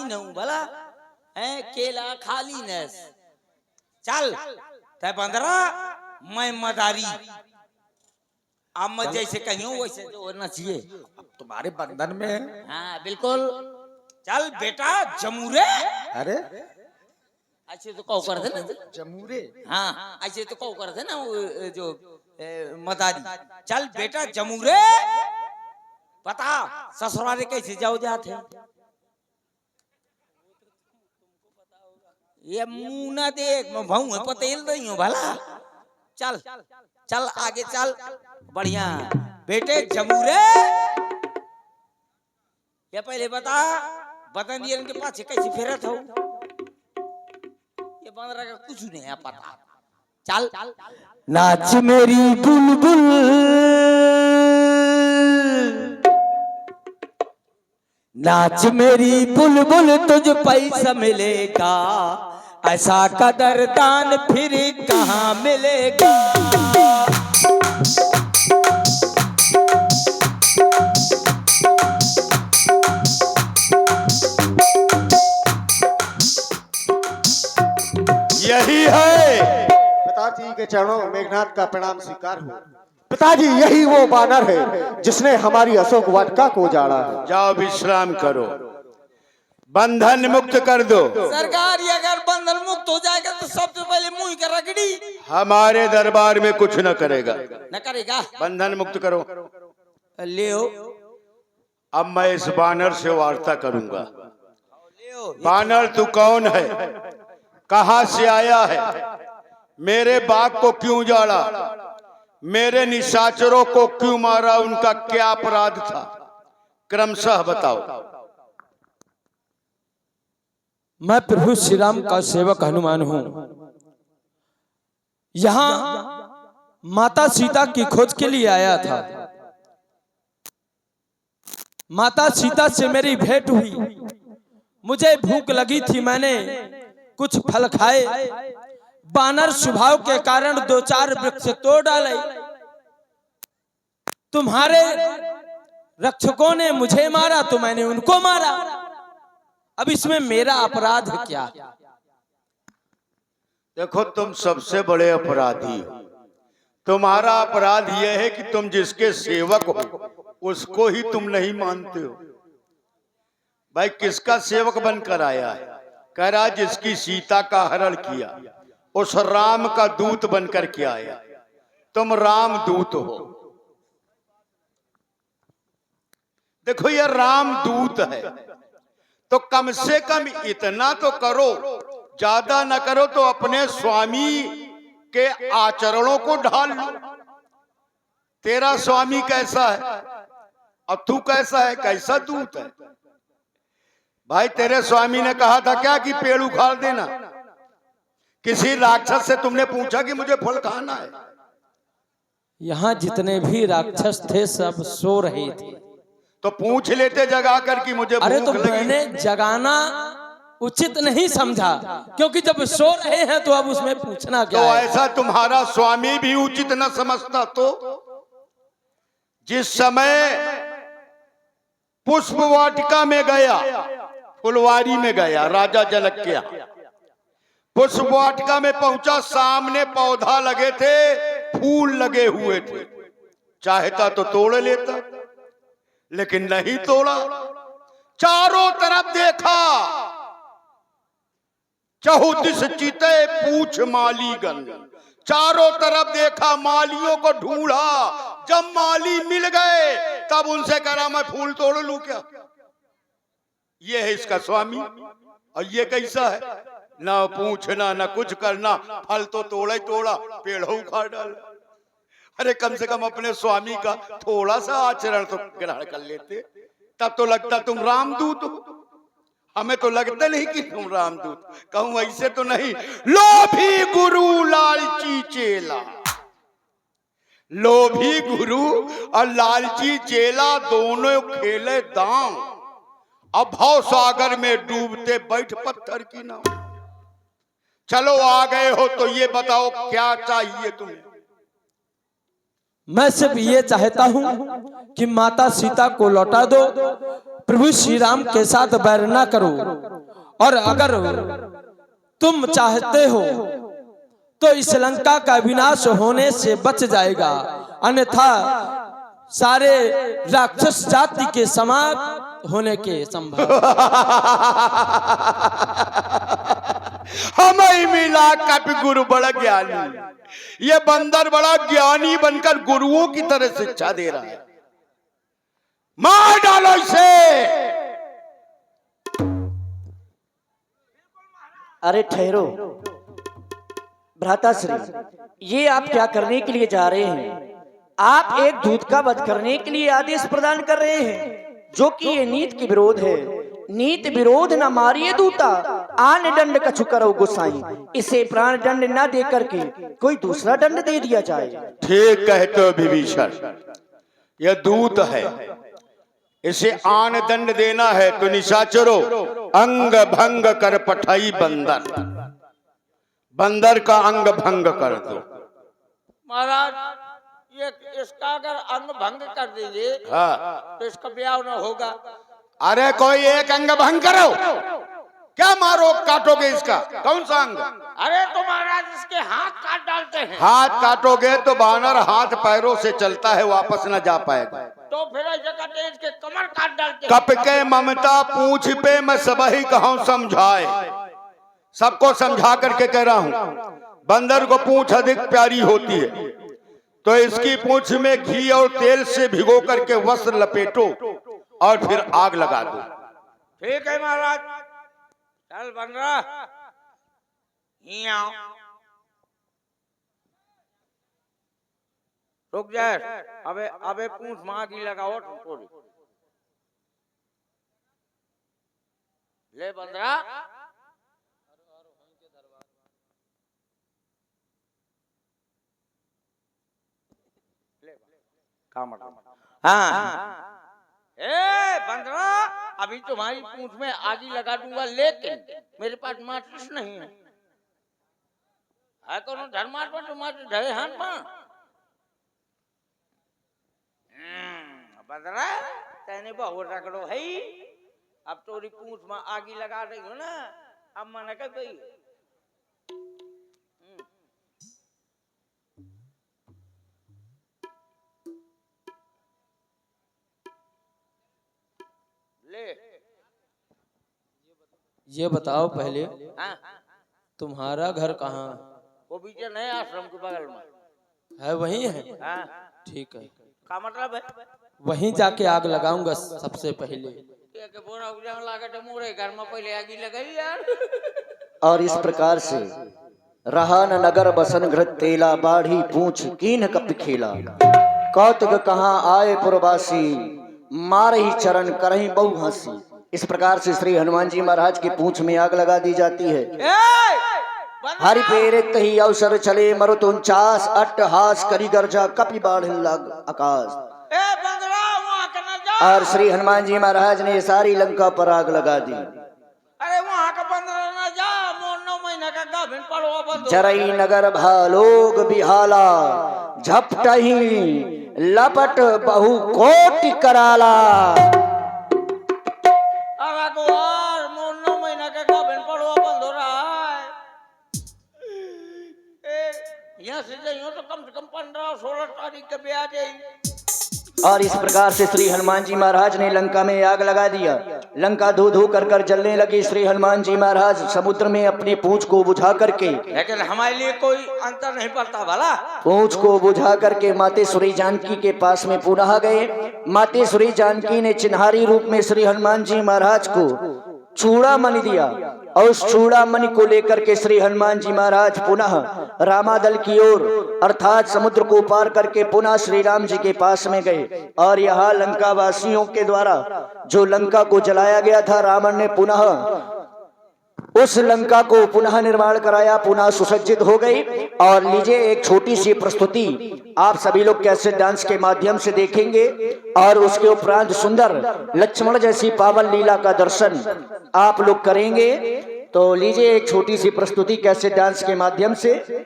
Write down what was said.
खाली न हूं भला है, केला खाली न। चल तय बंदरा मैं मदारी, अब मैं जैसे कहीं वैसे जो होना चाहिए। अब तुम्हारे बंधन में है। हाँ बिल्कुल। चल बेटा जमूरे। अरे ऐसे तो कहो कर दे ना। जमूरे। हाँ ऐसे तो कहो कर दे ना वो जो मदारी। चल बेटा जमूरे, बता ससुराले कैसे जाओ जाते। ये मुंह ना देख, मैं भाऊ है पतेल नहीं हूँ भला। चल चल आगे चल, बढ़िया बेटे जमूरे। ये पहले बता बदन ये इनके पास कैसे फेरत हो। ये बंदरा का कुछ नहीं है पता। चल नाच मेरी बुलबुल, नाच मेरी बुलबुल, तुझ पैसा मिलेगा, ऐसा कदरदान फिर कहाँ मिलेगा। यही है पिताजी के चरणों में मेघनाथ का प्रणाम स्वीकार हो। पिताजी यही वो बानर है जिसने हमारी अशोक वाटिका को उजाड़ा है। जाओ विश्राम करो, बंधन मुक्त कर दो। सरकार ये अगर बंधन मुक्त हो जाएगा तो सबसे पहले मुंह का रगड़ी हमारे दरबार में कुछ न करेगा। न करेगा। बंधन मुक्त करो। ले अब मैं इस बानर से वार्ता करूंगा। बानर तू कौन है, कहां से आया है, मेरे बाग को क्यों उजाड़ा, मेरे निशाचरों को क्यों मारा, उनका क्या अपराध था, क्रमशः बताओ। मैं प्रभु श्री राम का सेवक हनुमान हूं। यहाँ माता सीता की खोज के लिए आया था। माता सीता से मेरी भेंट हुई, मुझे भूख लगी थी, मैंने कुछ फल खाए। बानर स्वभाव के कारण 2-4 वृक्ष तोड़ डाले। तुम्हारे रक्षकों ने मुझे मारा तो मैंने उनको मारा। अब इसमें मेरा अपराध क्या? देखो तुम सबसे बड़े अपराधी हो। तुम्हारा अपराध यह है कि तुम जिसके सेवक हो उसको ही तुम नहीं मानते हो। भाई किसका सेवक बनकर आया है? कह रहा जिसकी सीता का हरण किया, उस राम का दूत बनकर के आया। तुम राम दूत हो। देखो ये राम दूत है तो कम से कम इतना तो करो, ज्यादा न करो तो अपने स्वामी के आचरणों को ढाल लो। तेरा स्वामी कैसा है और तू कैसा है, कैसा दूत है? भाई तेरे स्वामी ने कहा था क्या कि पेड़ उखाड़ देना? किसी राक्षस से तुमने पूछा कि मुझे फल खाना है? यहाँ जितने भी राक्षस थे सब सो रहे थे। तो पूछ लेते जगा कर कि मुझे अरे तो भूख लगी। मैंने जगाना उचित नहीं समझा, क्योंकि जब सो रहे हैं तो अब उसमें पूछना क्या तो है? ऐसा तुम्हारा स्वामी भी उचित न समझता तो? जिस समय पुष्प वाटिका में गया, फुलवारी में गया, राजा जनक के यहाँ पुष्प वाटिका में पहुंचा, सामने पौधा लगे थे, फूल लगे हुए थे। चाहता तो तोड़ लेता, लेकिन नहीं तोड़ा। चारों तरफ देखा, चहुदिस चिते पूछ मालीगण। चारों तरफ देखा, मालियों को ढूंढा। जब माली मिल गए तब उनसे कहा मैं फूल तोड़ लूं क्या? ये है इसका स्वामी। और ये कैसा है, ना पूछना ना कुछ करना, फल तो तोड़ा ही तोड़ा, पेड़ उखाड़ डाला। अरे कम से कम अपने स्वामी का थोड़ा सा आचरण तो ग्रहण कर लेते, तब तो लगता तुम रामदूत हो। हमें तो लगता नहीं कि तुम रामदूत। कहूं ऐसे तो नहीं। लोभी गुरु लालची चेला, लोभी गुरु और लालची चेला दोनों खेले दांव। अब भव सागर में डूबते बैठ पत्थर की नाव। चलो आ गए हो तो ये बताओ क्या चाहिए तुम्हें? मैं सिर्फ ये चाहता हूं कि माता सीता को लौटा दो, प्रभु श्री राम के साथ बैर ना करो, और अगर तुम चाहते हो तो इस लंका का विनाश होने से बच जाएगा, अन्यथा सारे राक्षस जाति के समाप्त होने के संभव। हमें मिला कपि गुरु बड़ा ज्ञानी। ये बंदर बड़ा ज्ञानी बनकर गुरुओं की तरह शिक्षा दे रहा है। मार डालो इसे। अरे ठहरो भ्राताश्री, ये आप क्या करने के लिए जा रहे हैं? आप एक दूत का वध करने के लिए आदेश प्रदान कर रहे हैं, जो कि ये नीति के विरोध है। नीति विरोध न मारिए दूता, आन दंड कछु करो गुसाई। इसे प्राण दंड न दे करके कोई दूसरा दंड दे दिया जाए। ठीक कहते हो विभीषण, यह दूत है, इसे आन दंड देना है तो निशाचरो अंग भंग कर पठाई बंदर। बंदर का अंग भंग कर दो। महाराज, ये इसका अगर अंग भंग कर देंगे हाँ, तो इसका ब्याह न होगा। अरे कोई एक अंग भंग करो। क्या मारो काटोगे इसका? कौन सा अंग? अरे तो महाराज इसके हाथ काट डालते हैं। हाथ काटोगे तो बानर हाथ पैरों से चलता है, वापस न जा पाएगा। तो फिर ऐसे करते हैं, इसके कमर काट डालते हैं। कप के ममता पूछ पे मैं सब ही कहूं समझाए। सबको समझा करके कह रहा हूं, बंदर को पूंछ अधिक प्यारी होती है, तो इसकी पूंछ में घी और तेल से भिगो करके वस्त्र लपेटो और फिर आग लगा दो। ठीक है महाराज, चल बन रहा। रुक जाए, अबे अबे पूंछ माँ की लगाओ थोड़ी। ले बंदरा, हाँ। ए बंदरा, अभी तुम्हारी पूंछ में आगी लगा दूंगा, लेकिन मेरे पास माचिस नहीं है। कौन धर्मात्मा तुम्हारे ढरे हाथ में। बंदरा, तेने बहुत रगड़ो है। अब तोरी पूंछ में आगी लगा रही हो ना, अब मन कर गई। ले ये बताओ पहले, हाँ, तुम्हारा घर कहाँ वो बीच नए आश्रम के बगल में है? वहीं है? हाँ। ठीक है, का मतलब है? वहीं जाके आग लगाऊंगा सबसे पहले। के बोरा उजाम लागत मोरे घर में पहले आगी लगाई यार। और इस प्रकार से रहा न नगर बसन घृत तेला, बाढ़ी पूछ कीन कप खेला। कौतुक कहाँ आए पुरवासी, मार ही चरण करही बहु हंसी। इस प्रकार से श्री हनुमान जी महाराज की पूंछ में आग लगा दी जाती है। हरि प्रेरित ही अवसर चले, मरुत 49 अट्टहास करी गर्जा, कपि बाढ़ लग आकाश। और श्री हनुमान जी महाराज ने सारी लंका पर आग लगा दी। अरे वहाँ का बंदरा ना जा, मोर 9 महीना का गाभिन पड़वा बंद। जरई नगर भालोग बिहाला, झपटही लपट बहु कोटि कराला। अरे गोवार, मोर 9 महीना का गाभिन पड़वा बंद हो रहा है। यहाँ से जाइयो तो कम से कम 15-16 तारीख के ब्याह जाइए। और इस प्रकार से श्री हनुमान जी महाराज ने लंका में आग लगा दिया। लंका धू धू कर कर जलने लगी। श्री हनुमान जी महाराज समुद्र में अपनी पूंछ को बुझा करके, लेकिन हमारे लिए कोई अंतर नहीं पड़ता भला। पूंछ को बुझा करके मातेश्वरी जानकी के पास में पुनः गए। मातेश्वरी जानकी ने चिन्हारी रूप में श्री हनुमान जी महाराज को चूड़ामणि दिया, और उस चूड़ामणि को लेकर के श्री हनुमान जी महाराज पुनः रामादल की ओर अर्थात समुद्र को पार करके पुनः श्री राम जी के पास में गए। और यहाँ लंका वासियों के द्वारा जो लंका को जलाया गया था, रावण ने पुनः उस लंका को पुनः निर्माण कराया, पुनः सुसज्जित हो गई। और लीजिए एक छोटी सी प्रस्तुति आप सभी लोग कैसे डांस के माध्यम से देखेंगे, और उसके उपरांत सुंदर लक्ष्मण जैसी पावन लीला का दर्शन आप लोग करेंगे। तो लीजिए एक छोटी सी प्रस्तुति कैसे डांस के माध्यम से।